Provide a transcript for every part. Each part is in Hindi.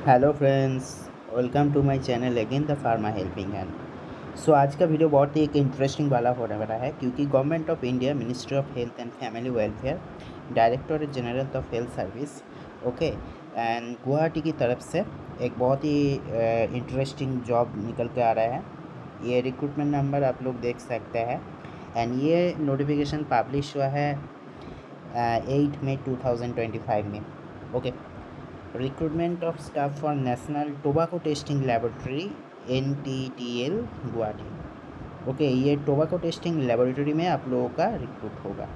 Hello friends, welcome to my channel again the pharma helping hand. So आज का वीडियो बहुत ही एक इंटरेस्टिंग वाला होने वाला है क्योंकि government of India, ministry of health and family welfare, directorate general of health service, okay, and Guwahati की तरफ से एक बहुत ही इंटरेस्टिंग जॉब निकल के आ रहा है। ये रिक्रूटमेंट नंबर आप लोग देख सकते हैं एंड ये नोटिफिकेशन पब्लिश हुआ है 8 मई 2025 में। Okay, recruitment of staff for national tobacco testing laboratory NTTL Guwahati. Okay, ये टोबैको टेस्टिंग लेबोरेटरी में आप लोगों का रिक्रूट होगा।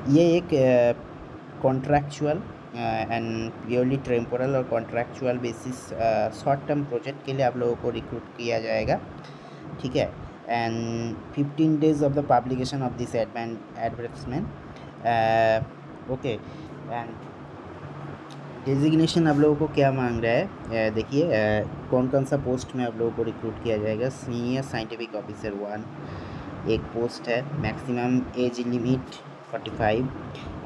ये एक कॉन्ट्रैक्चुअल एंड प्योरली टेम्पोरल और contractual basis short term project के लिए आप लोगों को रिक्रूट किया जाएगा, ठीक है। And 15 days of the publication of this advertisement, okay. And designation आप लोगों को क्या मांग रहा है, देखिए कौन कौन सा पोस्ट में आप लोगों को रिक्रूट किया जाएगा। सीनियर साइंटिफिक ऑफिसर 1 एक पोस्ट है, maximum age limit 45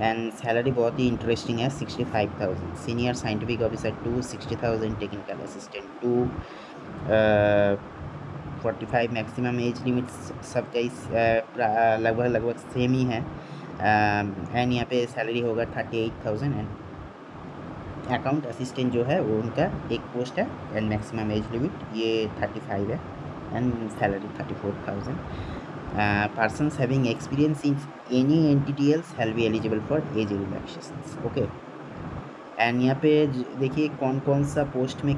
and salary बहुत ही इंटरेस्टिंग है 65,000। Senior scientific officer 2 60,000, technical assistant 2 45, maximum age limit सबका इस लगभग सेम ही है। एंड यहाँ पे सैलरी होगा 38,000 एंड अकाउंट असिस्टेंट जो है वो उनका एक पोस्ट है एंड मैक्सिमम एज लिमिट ये 35 है and salary 34,000। Persons having experience in any NTTLs shall be eligible for age relaxations, okay. And यहाँ पे देखिए कौन कौन सा पोस्ट में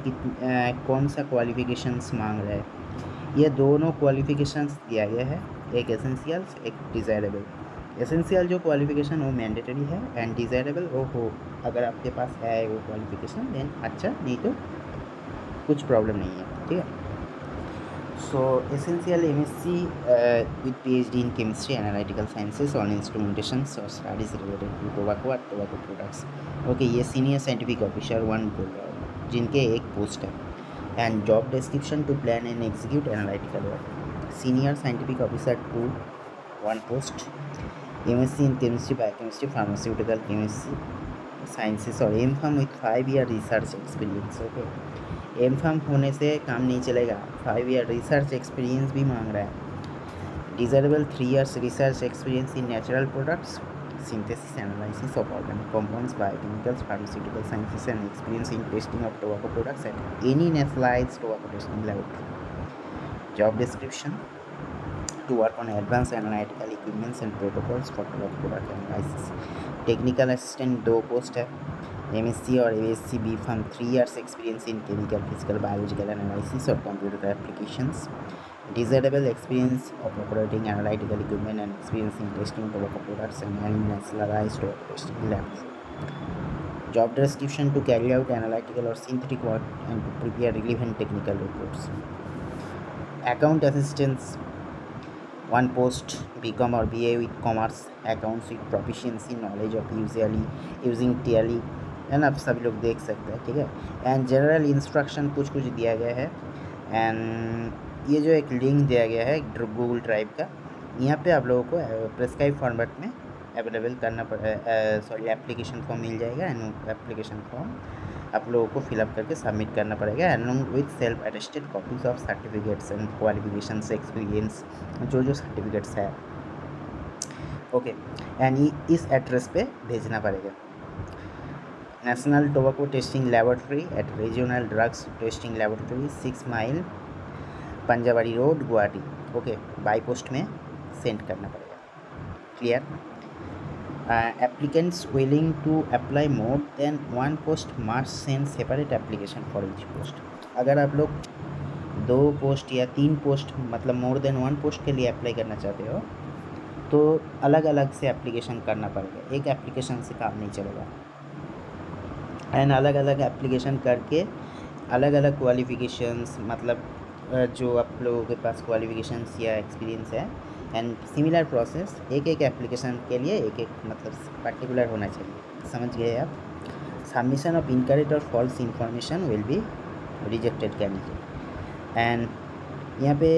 कौन सा क्वालिफिकेशंस मांग रहा है। ये दोनों क्वालिफिकेशंस दिया गया है, एक एसेंशियल्स एक डिज़ायरेबल। एसेंशियल जो क्वालिफिकेशन वो मैंडेटरी है एंड डिज़ायरेबल वो हो अगर आपके पास है वो क्वालिफिकेशन देन अच्छा, नहीं तो कुछ प्रॉब्लम नहीं है, ठीक है। सो essential MSc with PhD in chemistry analytical sciences on instrumentations or studies related to tobacco और tobacco products, ओके। ये सीनियर साइंटिफिक ऑफिसर 1 बोल रहा हूँ जिनके एक पोस्ट है and job description to plan and execute analytical work. Senior scientific officer 2 1 post, MSc in chemistry, biochemistry, pharmaceutical chemistry sciences और M.Pharm with 5 year research experience, okay. M.Pharm होने से काम नहीं चलेगा, 5 year रिसर्च एक्सपीरियंस भी मांग रहा है। Desirable 3 years research experience in natural products, synthesis analysis of organic compounds, biochemicals, pharmaceutical sciences and experience in testing of tobacco products at any nationalized tobacco testing laboratory. Job description: to work on advanced analytical equipments and protocols for tobacco product analysis. Technical assistant 2 post है, MSc और ASc B.Pharm 3 years experience in chemical, physical, biological analysis और computer applications. Desirable experience of operating analytical equipment and experience in testing tobacco products and nationalized tobacco testing labs. Job description: to carry out analytical or synthetic work and to prepare relevant technical reports. Account assistants 1 post, BCom or BA with commerce accounts with proficiency knowledge of using Tally and आप सभी लोग देख सकते हैं, ठीक है। एंड जनरल इंस्ट्रक्शन कुछ कुछ दिया गया है एंड ये जो एक लिंक दिया गया है गूगल ड्राइव का, यहाँ पे आप लोगों को प्रेस्क्राइब फॉर्मेट में अवेलेबल करना पड़ेगा, सॉरी एप्लीकेशन फॉर्म मिल जाएगा एंड एप्लीकेशन फॉर्म आप लोगों को फिलअप करके सबमिट करना पड़ेगा along with self attested copies of certificates and qualifications experience जो सर्टिफिकेट्स है, ओके। एंड इस एड्रेस पे भेजना पड़ेगा। National tobacco testing laboratory at regional drugs testing laboratory 6 mile Panjabari road Guwahati, okay. By post में सेंड करना पड़ेगा, clear. applicants willing to apply more than 1 post must send separate application for each post. अगर आप लोग 2 पोस्ट या 3 पोस्ट मतलब मोर देन 1 पोस्ट के लिए अप्लाई करना चाहते हो तो अलग अलग से एप्लीकेशन करना पड़ेगा, एक एप्लीकेशन से काम नहीं चलेगा। एंड अलग अलग एप्लीकेशन करके अलग अलग क्वालिफिकेशंस मतलब जो आप लोगों के पास क्वालिफिकेशंस या एक्सपीरियंस है एंड सिमिलर प्रोसेस एक एक एप्लीकेशन के लिए एक एक मतलब पर्टिकुलर होना चाहिए, समझ गए आप। सबमिशन ऑफ इनकरेक्ट और false information will be rejected candidate and यहाँ पे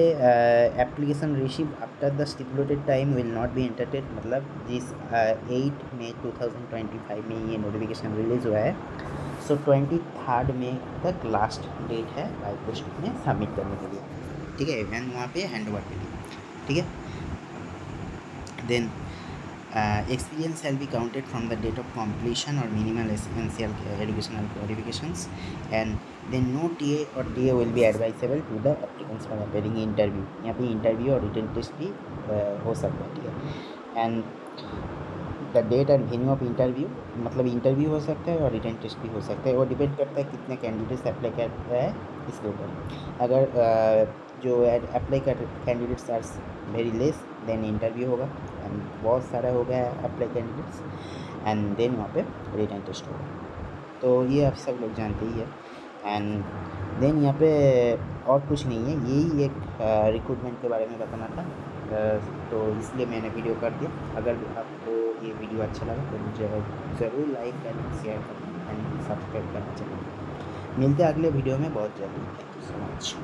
application receive after the stipulated time will not be entertain, मतलब जिस 8 मई 2025 में ये नोटिफिकेशन रिलीज़ हुआ है, सो 23 मई तक लास्ट डेट है बाई पोस्ट में सबमिट करने के लिए, ठीक है, एंड वहाँ पे हैंड ओवर के लिए, ठीक है। Then experience shall be counted from the date of completion or minimal essential educational qualifications, and then no TA or TA will be advisable to the applicants for appearing interview। यहाँ पे इंटरव्यू और रिटन टेस्ट भी हो सकता है, ठीक है। And the date and venue of interview, मतलब इंटरव्यू हो सकता है और रिटन टेस्ट भी हो सकता है, वो डिपेंड करता है कितने कैंडिडेट्स अप्लाई कर रहा है इसके ऊपर। अगर जो अप्लाई कर candidates are very less than interview होगा, एंड बहुत सारा हो गया अप्लाई कैंडिडेट्स एंड देन वहाँ पे रिटन टेस्ट होगा। तो ये आप सब लोग जानते ही है। एंड देन यहाँ पे और कुछ नहीं है, यही एक रिक्रूटमेंट के बारे में बताना था, तो इसलिए मैंने वीडियो कर दिया। अगर आपको ये वीडियो अच्छा लगा तो मुझे ज़रूर लाइक करना, शेयर करना एंड सब्सक्राइब करना चाहिए। मिलते हैं अगले वीडियो में बहुत जल्दी। Thank you so much.